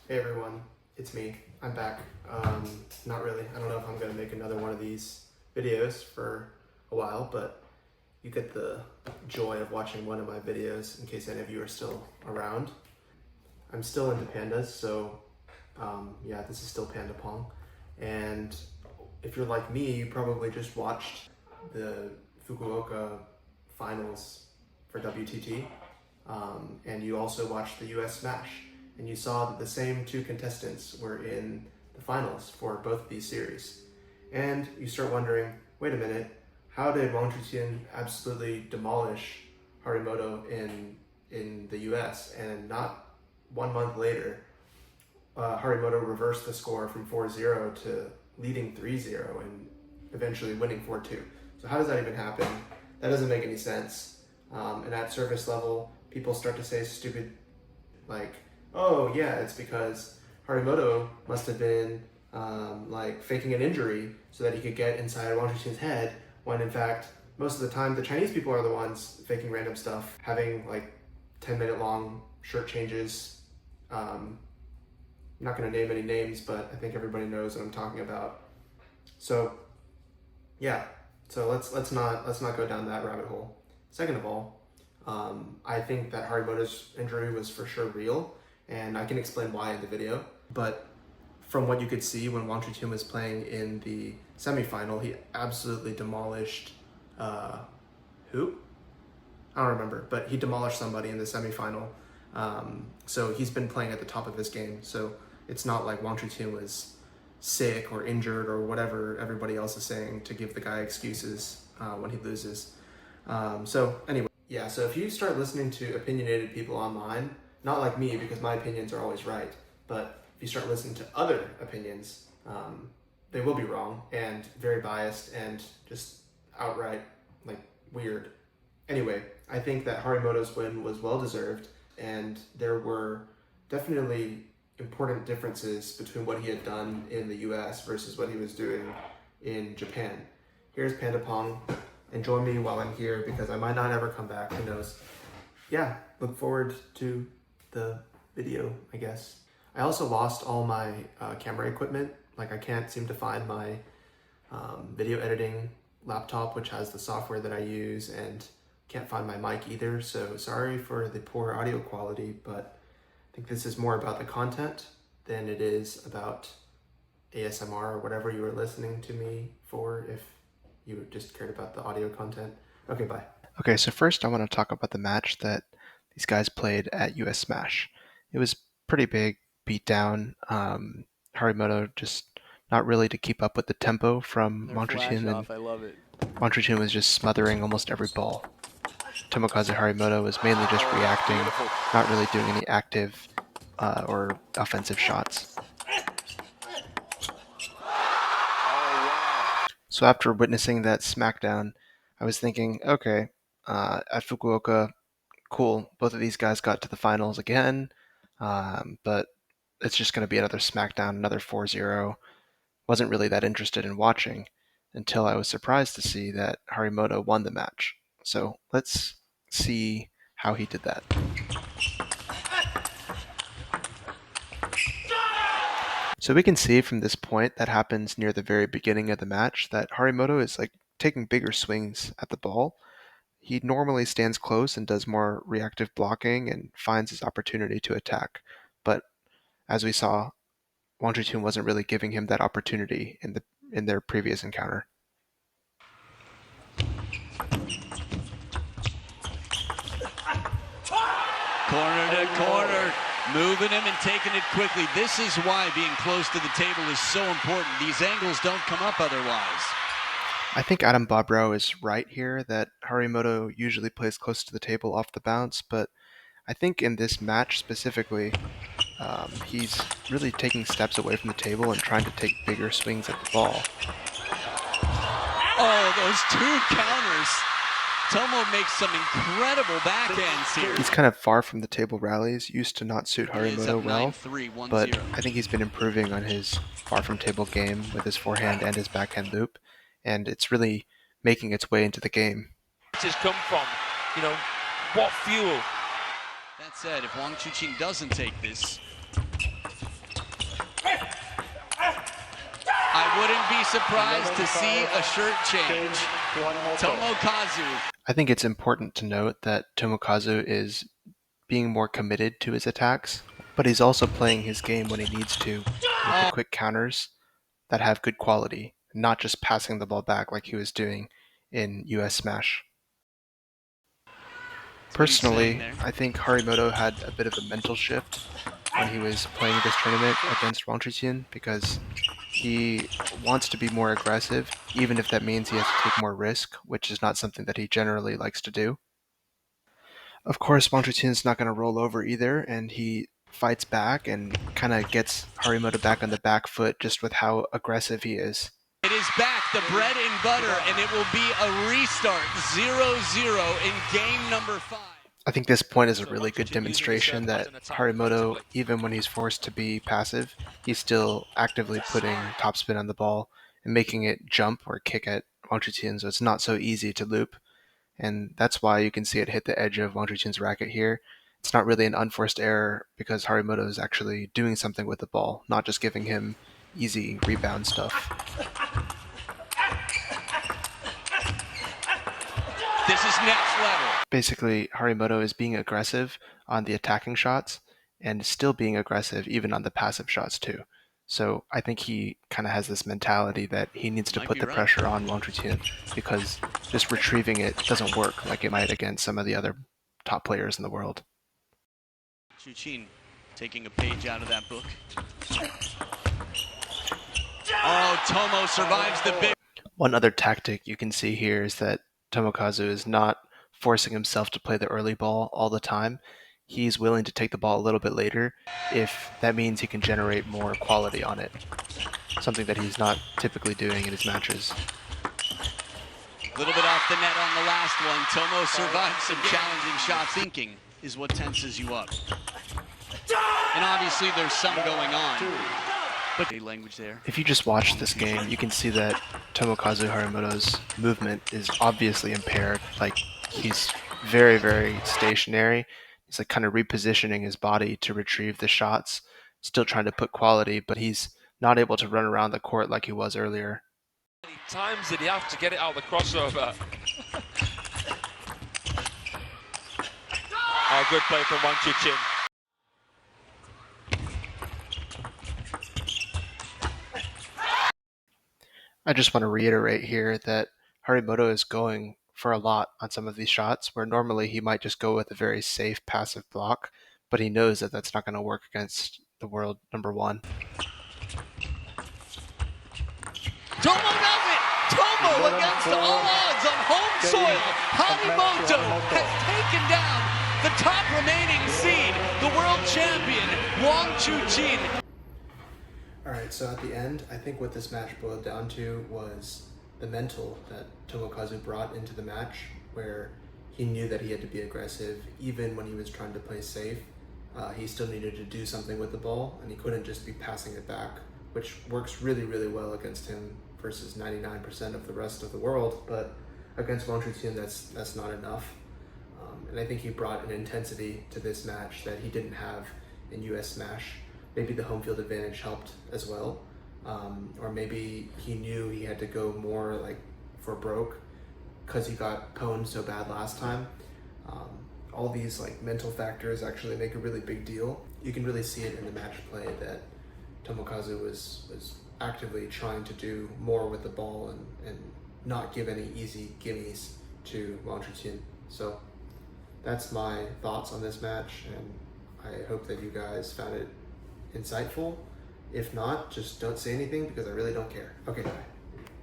Hey everyone, it's me. I'm back. Not really. I don't know if I'm going to make another one of these videos for a while, but you get the joy of watching one of my videos in case any of you are still around. I'm still into pandas, so yeah, this is still Panda Pong. And if you're like me, you probably just watched the Fukuoka finals for WTT, and you also watched the US Smash. And you saw that the same two contestants were in the finals for both of these series. And you start wondering, wait a minute, how did Wang Chuqin absolutely demolish Harimoto in the US? And not 1 month later, Harimoto reversed the score from 4-0 to leading 3-0 and eventually winning 4-2. So how does that even happen? That doesn't make any sense. And at service level, people start to say stupid, like, oh yeah, it's because Harimoto must have been like faking an injury so that he could get inside Wang Chuqin's head, when in fact, most of the time, the Chinese people are the ones faking random stuff, having like 10-minute long shirt changes. I'm not going to name any names, but I think everybody knows what I'm talking about. So yeah, so let's not go down that rabbit hole. Second of all, I think that Harimoto's injury was for sure real, and I can explain why in the video. But from what you could see when Wang Chuqin was playing in the semifinal, he absolutely demolished who? I don't remember, but he demolished somebody in the semifinal. So he's been playing at the top of his game. So it's not like Wang Chuqin was sick or injured or whatever everybody else is saying to give the guy excuses when he loses. So anyway, yeah, so if you start listening to opinionated people online, not like me because my opinions are always right, but if you start listening to other opinions, they will be wrong and very biased and just outright like weird. Anyway, I think that Harimoto's win was well deserved, and there were definitely important differences between what he had done in the US versus what he was doing in Japan. Here's Panda Pong. Enjoy me while I'm here because I might not ever come back, who knows. Yeah, look forward to the video, I guess. I also lost all my camera equipment. Like I can't seem to find my video editing laptop, which has the software that I use, and can't find my mic either. So sorry for the poor audio quality, but I think this is more about the content than it is about ASMR or whatever you were listening to me for, if you just cared about the audio content. Okay, bye. Okay, so first I want to talk about the match that these guys played at US Smash. It was pretty big beatdown. Harimoto just not really to keep up with the tempo from Wang Chuqin, and I love it. Wang Chuqin was just smothering almost every ball. Tomokazu Harimoto was mainly just reacting, not really doing any active or offensive shots. So after witnessing that smackdown, I was thinking, okay, at Fukuoka, cool, both of these guys got to the finals again, but it's just going to be another smackdown, another 4-0. Wasn't really that interested in watching until I was surprised to see that Harimoto won the match. So let's see how he did that. So we can see from this point that happens near the very beginning of the match that Harimoto is like taking bigger swings at the ball. He normally stands close and does more reactive blocking and finds his opportunity to attack. But as we saw, Wang Chuqin wasn't really giving him that opportunity in their previous encounter. Corner to corner, moving him and taking it quickly. This is why being close to the table is so important. These angles don't come up otherwise. I think Adam Bobrow is right here that Harimoto usually plays close to the table off the bounce, but I think in this match specifically, he's really taking steps away from the table and trying to take bigger swings at the ball. Oh, those two counters. Tomo makes some incredible backhands here. He's kind of far from the table rallies, used to not suit Harimoto well, 9-3, but I think he's been improving on his far from table game with his forehand and his backhand loop, and it's really making its way into the game. Has come from, what fuel? That said, if Wang Chuqin doesn't take this, be surprised to see a shirt change. Tomokazu. I think it's important to note that Tomokazu is being more committed to his attacks, but he's also playing his game when he needs to with the quick counters that have good quality, not just passing the ball back like he was doing in US Smash. Personally, I think Harimoto had a bit of a mental shift when he was playing this tournament against Wang Chuqin because he wants to be more aggressive, even if that means he has to take more risk, which is not something that he generally likes to do. Of course, Wang Chuqin's not going to roll over either, and he fights back and kind of gets Harimoto back on the back foot just with how aggressive he is. It is back, the bread and butter, and it will be a restart, 0-0 in game number 5. I think this point is a really good demonstration that Harimoto, even when he's forced to be passive, he's still actively putting topspin on the ball and making it jump or kick at Wang Chuqin, so it's not so easy to loop. And that's why you can see it hit the edge of Wang Chuqin's racket here. It's not really an unforced error because Harimoto is actually doing something with the ball, not just giving him easy rebound stuff. This is next level. Basically, Harimoto is being aggressive on the attacking shots and still being aggressive even on the passive shots too. So I think he kind of has this mentality that he needs to put the pressure on Wang Chuqin because just retrieving it doesn't work like it might against some of the other top players in the world. Chuqin taking a page out of that book. Oh, Tomo survives the big. One other tactic you can see here is that Tomokazu is not forcing himself to play the early ball all the time. He's willing to take the ball a little bit later if that means he can generate more quality on it. Something that he's not typically doing in his matches. A little bit off the net on the last one. Tomo survived some challenging shots. Thinking is what tenses you up. And obviously there's some going on. But language there. If you just watch this game, you can see that Tomokazu Harimoto's movement is obviously impaired. Like, he's very, very stationary. He's like kind of repositioning his body to retrieve the shots, still trying to put quality, but he's not able to run around the court like he was earlier. How many times did he have to get it out of the crossover? Oh, good play from Wang Chuqin. I just want to reiterate here that Harimoto is going for a lot on some of these shots, where normally he might just go with a very safe passive block, but he knows that that's not going to work against the world number one. Tomo does it! Tomo against all odds on home soil. Harimoto has taken down the top remaining seed, the world champion, Wang Chuqin. Alright, so at the end, I think what this match boiled down to was the mental that Tomokazu brought into the match, where he knew that he had to be aggressive even when he was trying to play safe. He still needed to do something with the ball, and he couldn't just be passing it back, which works really, really well against him versus 99% of the rest of the world, but against Wang Chuqin, that's not enough. And I think he brought an intensity to this match that he didn't have in US Smash. Maybe the home field advantage helped as well. Or maybe he knew he had to go more like for broke because he got pwned so bad last time. All these like mental factors actually make a really big deal. You can really see it in the match play that Tomokazu was actively trying to do more with the ball and not give any easy gimmies to Wang Chuqin. So that's my thoughts on this match, and I hope that you guys found it insightful. If not, just don't say anything because I really don't care. Okay, bye.